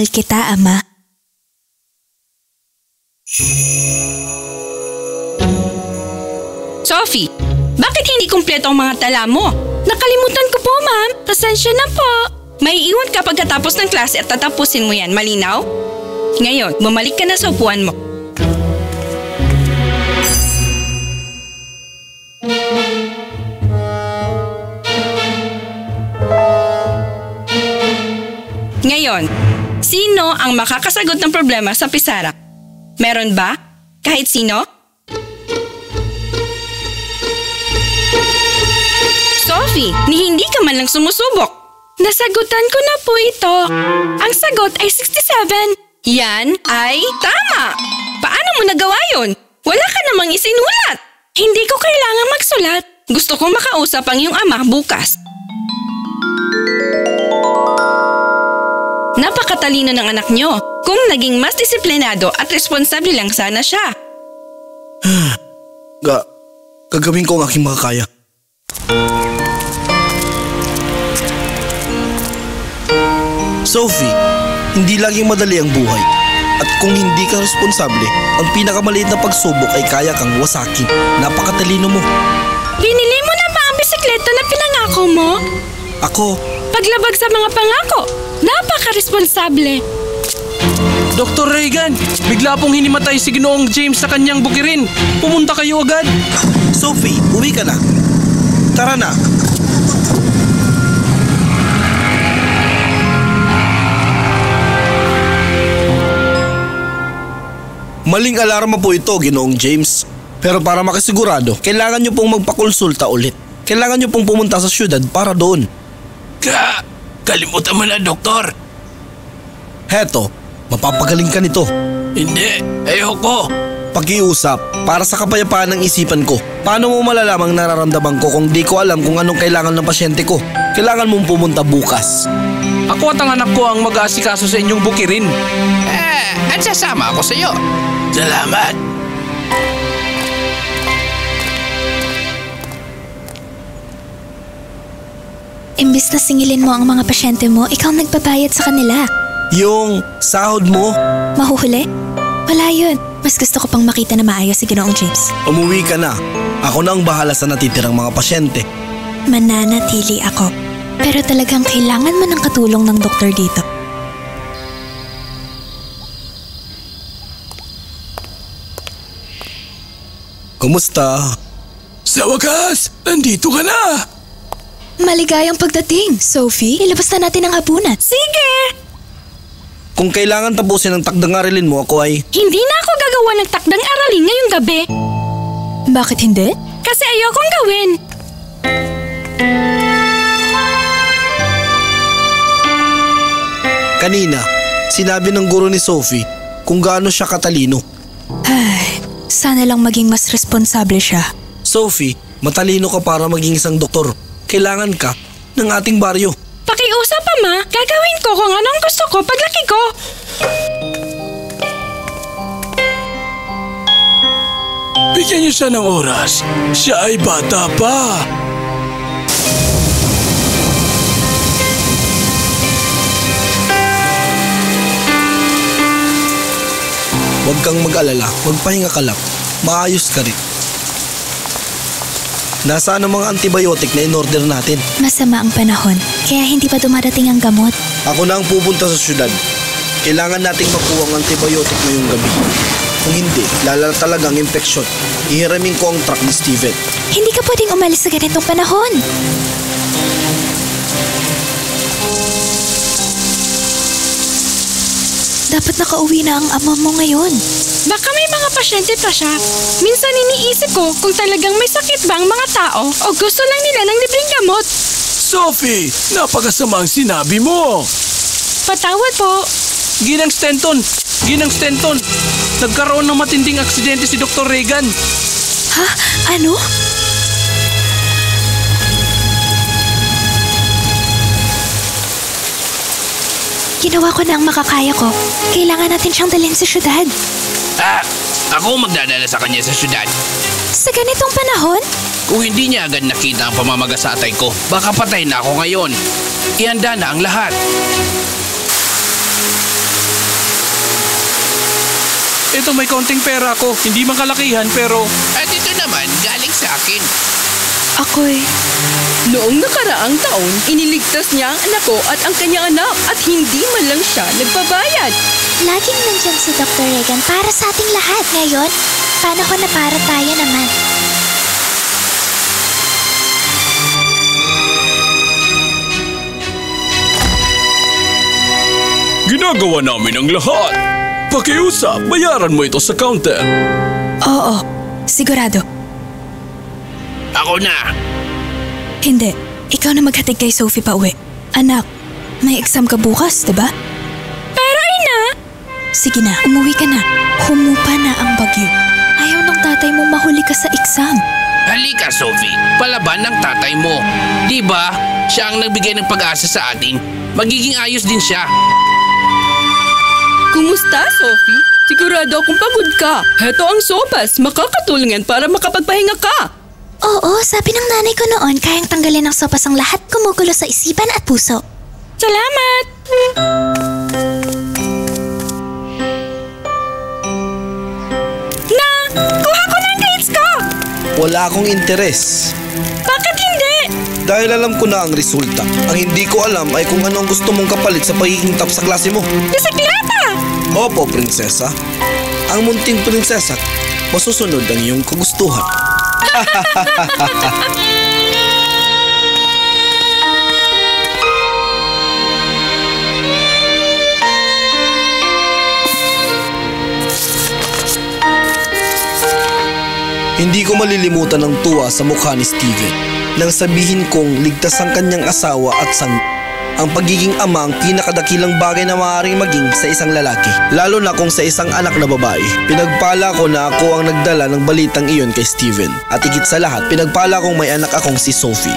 Mahal kita, Ama. Sophie, bakit hindi kumpleto ang mga tala mo? Nakalimutan ko po, ma'am. Pasensya na po. May iwan ka pagkatapos ng klase at tatapusin mo yan. Malinaw? Ngayon, bumalik ka na sa upuan mo. Ngayon, sino ang makakasagot ng problema sa Pisara? Meron ba? Kahit sino? Sophie, ni hindi ka man lang sumusubok. Nasagutan ko na po ito. Ang sagot ay 67. Yan ay tama. Paano mo nagawa yun? Wala ka namang isinulat. Hindi ko kailangang magsulat. Gusto kong makausap ang iyong ama bukas. Napakatalino ng anak nyo. Kung naging mas disiplinado at responsable lang sana siya. Gagawin ko ang aking makakaya. Sophie, hindi laging madali ang buhay. At kung hindi ka responsable, ang pinakamaliit na pagsubok ay kaya kang wasakin. Napakatalino mo. Binili mo na ba ang bisikleta na pinangako mo? Ako? Paglabag sa mga pangako, napaka-responsable. Dr. Reagan, bigla pong hinimatay si Ginoong James sa kanyang bukirin. Pumunta kayo agad. Sophie, uwi ka na. Tara na. Maling alarma po ito, Ginoong James. Pero para makasigurado, kailangan nyo pong magpakonsulta ulit. Kailangan nyo pong pumunta sa syudad para doon. Kalimutan mo na, Doktor. Heto, mapapagaling ka nito. Hindi, ayoko. Pakiusap, para sa kapayapaan ng isipan ko. Paano mo malalamang nararamdaman ko kung di ko alam kung anong kailangan ng pasyente ko? Kailangan mong pumunta bukas. Ako at ang anak ko ang mag-aasikaso sa inyong bukirin. At sasama ako sa iyo. Salamat. Imbis na singilin mo ang mga pasyente mo, ikaw nagbabayad sa kanila. Yung sahod mo? Mahuhuli? Wala yun. Mas gusto ko pang makita na maayos si Ginoong James. Umuwi ka na. Ako na ang bahala sa natitirang mga pasyente. Mananatili ako. Pero talagang kailangan mo ng katulong ng doktor dito. Kumusta? Sa wakas, nandito ka na. Maligayang pagdating, Sophie. Ilabas na natin ang hapunan. Sige! Kung kailangan tapusin ang takdang aralin mo, ako ay... Hindi na ako gagawa ng takdang aralin ngayong gabi. Bakit hindi? Kasi ayokong gawin. Kanina, sinabi ng guro ni Sophie kung gaano siya katalino. Ay, sana lang maging mas responsable siya. Sophie, matalino ka para maging isang doktor. Kailangan ka ng ating baryo. Pakiusap, Ama. Gagawin ko kung anong gusto ko paglaki ko. Bigyan niyo siya ng oras. Siya ay bata pa. Huwag kang mag-alala, magpahinga ka lang. Maayos ka rin. Nasaan ang mga antibiotic na in-order natin? Masama ang panahon, kaya hindi pa dumarating ang gamot. Ako na ang pupunta sa syudad. Kailangan nating makuha ang antibiotic ngayong gabi. Kung hindi, lalala talaga ang infeksyon. Ihiramin ko ang truck ni Steven. Hindi ka pwedeng umalis sa ganitong panahon. Dapat nakauwi na ang ama mo ngayon. Baka may mga pasyente pa siya. Minsan iniisip ko kung talagang may sakit ba ang mga tao o gusto lang nila ng libreng gamot. Sophie, napakasama ang sinabi mo. Patawad po. Ginang Stanton! Nagkaroon ng matinding aksidente si Dr. Reagan. Ha? Ano? Ginawa ko na ang makakaya ko. Kailangan natin siyang dalhin sa syudad. Ako magdadala sa kanya sa syudad. Sa ganitong panahon? Kung hindi niya agad nakita ang pamamaga sa atay ko, baka patay na ako ngayon. Ihanda na ang lahat. Ito may konting pera ako. Hindi man kalakihan pero... At ito naman, galing sa akin. Ako'y... Noong nakaraang taon, iniligtas niya ang anak ko at ang kanyang anak at hindi man lang siya nagbabayad. Laging nandyan si Dr. Regan para sa ating lahat. Ngayon, paano ko na para tayo naman? Ginagawa namin ang lahat. Pakiusap, bayaran mo ito sa counter. Oo, sigurado. Ako na. Hindi, ikaw na maghatid kay Sophie pa uwi. Anak, may exam ka bukas, diba? Pero ina! Sige na, umuwi ka na. Humupa na ang bagyo. Ayaw ng tatay mong mahuli ka sa exam. Halika, Sophie. Palaban ng tatay mo. Di ba? Siya ang nagbigay ng pag-asa sa atin. Magiging ayos din siya. Kumusta, Sophie? Sigurado akong pagod ka. Heto ang sopas. Makakatulong yan para makapagpahinga ka. Oo, sabi ng nanay ko noon, kayang tanggalin ng sopas ang lahat kumukulo sa isipan at puso. Salamat! Kuha ko ng grades ko! Wala akong interes. Bakit hindi? Dahil alam ko na ang resulta. Ang hindi ko alam ay kung ano ang gusto mong kapalit sa pagiging top sa klase mo. Bisikleta! Opo, prinsesa. Ang munting prinsesa, masusunod ang iyong kagustuhan. Hindi ko malilimutan ang tuwa sa mukha ni Steven nang sabihin kong ligtas ang kanyang asawa at sang. Ang pagiging ama ang pinakadakilang bagay na maaaring maging sa isang lalaki, lalo na kung sa isang anak na babae. Pinagpala ko na ako ang nagdala ng balitang iyon kay Steven. At higit sa lahat, pinagpala kong may anak akong si Sophie.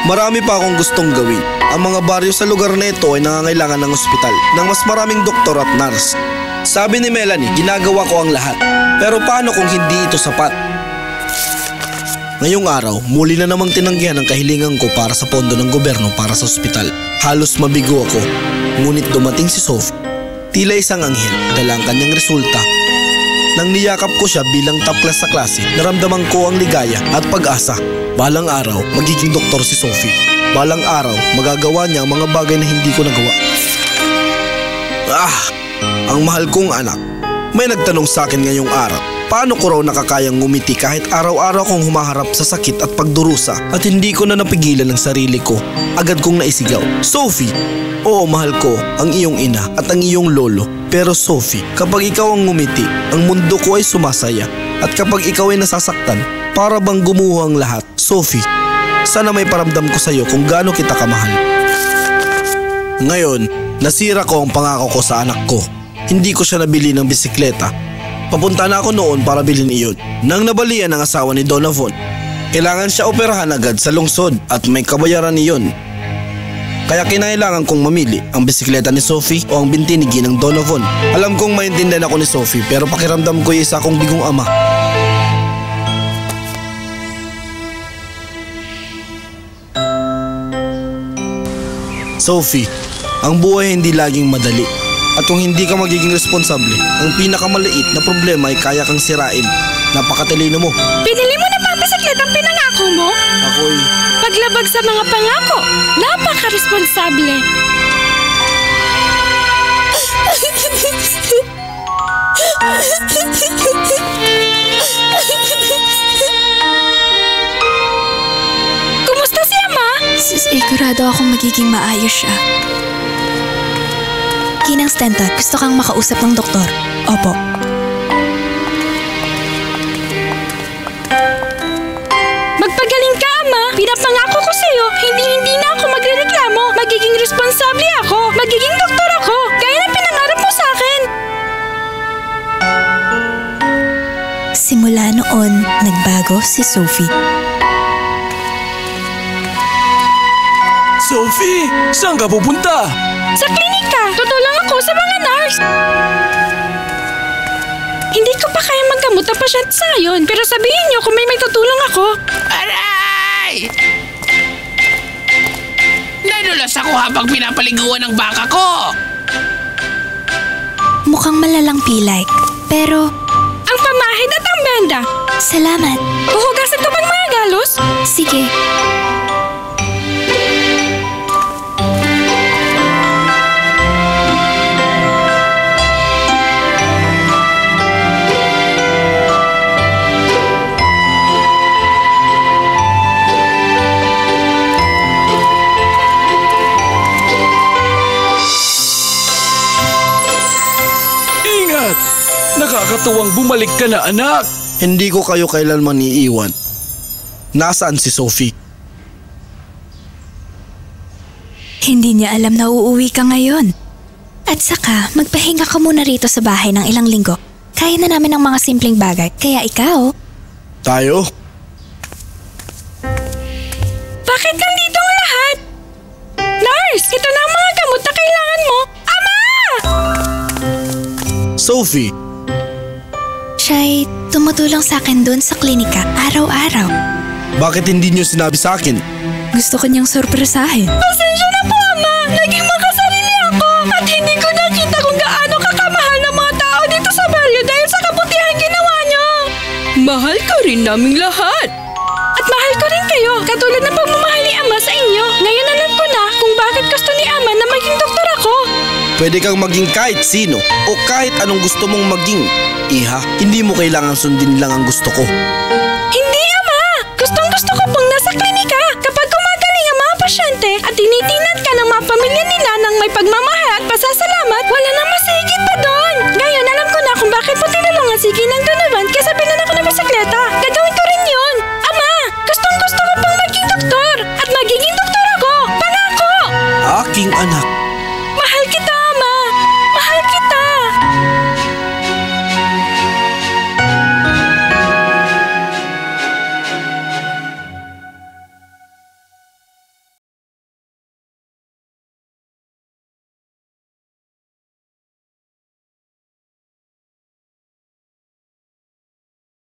Marami pa akong gustong gawin. Ang mga baryo sa lugar na ito ay nangangailangan ng ospital ng mas maraming doktor at nurse. Sabi ni Melanie, ginagawa ko ang lahat. Pero paano kung hindi ito sapat? Ngayong araw, muli na namang tinanggihan ang kahilingan ko para sa pondo ng gobyerno para sa ospital. Halos mabigo ako, ngunit dumating si Sophie. Tila isang anghel, dala ang kanyang resulta. Nang niyakap ko siya bilang top class sa klase, naramdaman ko ang ligaya at pag-asa. Balang araw, magiging doktor si Sophie. Balang araw, magagawa niya ang mga bagay na hindi ko nagawa. Ang mahal kong anak. May nagtanong sa akin ngayong araw. Paano ko raw nakakayang ngumiti kahit araw-araw kong humaharap sa sakit at pagdurusa at hindi ko na napigilan ang sarili ko. Agad kong naisigaw, Sophie! Oo, mahal ko ang iyong ina at ang iyong lolo. Pero Sophie, kapag ikaw ang ngumiti, ang mundo ko ay sumasaya. At kapag ikaw ay nasasaktan, para bang gumuho ang lahat. Sophie, sana may paramdam ko sa iyo kung gaano kita kamahal. Ngayon, nasira ko ang pangako ko sa anak ko. Hindi ko siya nabili ng bisikleta. Papunta na ako noon para bilhin iyon. Nang nabalian ang asawa ni Donovan, kailangan siya operahan agad sa lungsod at may kabayaran niyon. Kaya kinailangan kong mamili ang bisikleta ni Sophie o ang bintinigi ng Donovan. Alam kong maintindihan ako ni Sophie pero pakiramdam ko isa akong bigong ama. Sophie, ang buhay hindi laging madali. At kung hindi ka magiging responsable, ang pinakamaliit na problema ay kaya kang sirain. Napakatalino mo. Pinili mo na mga bisikleta ang pinangako mo? Ako'y... Paglabag sa mga pangako, napaka-responsable. Kumusta si Ama? Sigurado akong magiging maayos siya. Ginang Stanton, gusto kang makausap ng doktor. Opo. Magpagaling ka, Ama. Pinapangako ko sa'yo, hindi na ako magrereklamo. Magiging responsable ako. Magiging doktor ako. Gaya ng pinangarap mo sa akin. Simula noon, nagbago si Sophie. Sophie, saan ka pupunta? Sa klinika, tutulong ako sa mga nurse. Hindi ko pa kaya maggamot ang pasyente sa ngayon, pero sabihin niyo kung may tutulong ako. Aray! Nadulas ako habang pinapaliguan ng baka ko. Mukhang malalang pilay, pero Ang pamahid at ang benda. salamat. Huhugasan ko bang mga galos? Sige. Ingat! Nakakatuwang bumalik ka na, anak. Hindi ko kayo kailanman iiwan. Nasaan si Sophie? Hindi niya alam na uuwi ka ngayon. At saka, magpahinga ka muna rito sa bahay ng ilang linggo. Kaya na namin ang mga simpleng bagay, kaya ikaw, Tayo? Bakit nandito ang lahat? Nurse, ito na ang mga gamot na kailangan mo. Ama! Sophie, siya'y tumutulong sa akin doon sa klinika araw-araw. bakit hindi niyo sinabi sa akin? Gusto ko niyang sorpresahin. Pasensya na po, Ama. Naging makasarili ako at hindi ko nakita kung gaano kakamahal ng mga tao dito sa baryo dahil sa kabutihan ginawa niyo. Mahal ka rin naming lahat. At mahal ko rin kayo, katulad ng pagmamahal ni Ama sa inyo. Ngayon alam ko na kung bakit gusto ni Ama na maging doktor ako. Pwede kang maging kahit sino o kahit anong gusto mong maging. Iha, hindi mo kailangan sundin lang ang gusto ko. Hindi, Ama! Gustong-gusto ko pong nasa klinika kapag gumagaling ang mga pasyente at tinitingnan ka ng mga pamilya nila ng may pagmamahal at pasasalamat, wala nang mas higit pa doon. Ngayon, alam ko na kung bakit mo tinulungan si Ginang Donovan kesa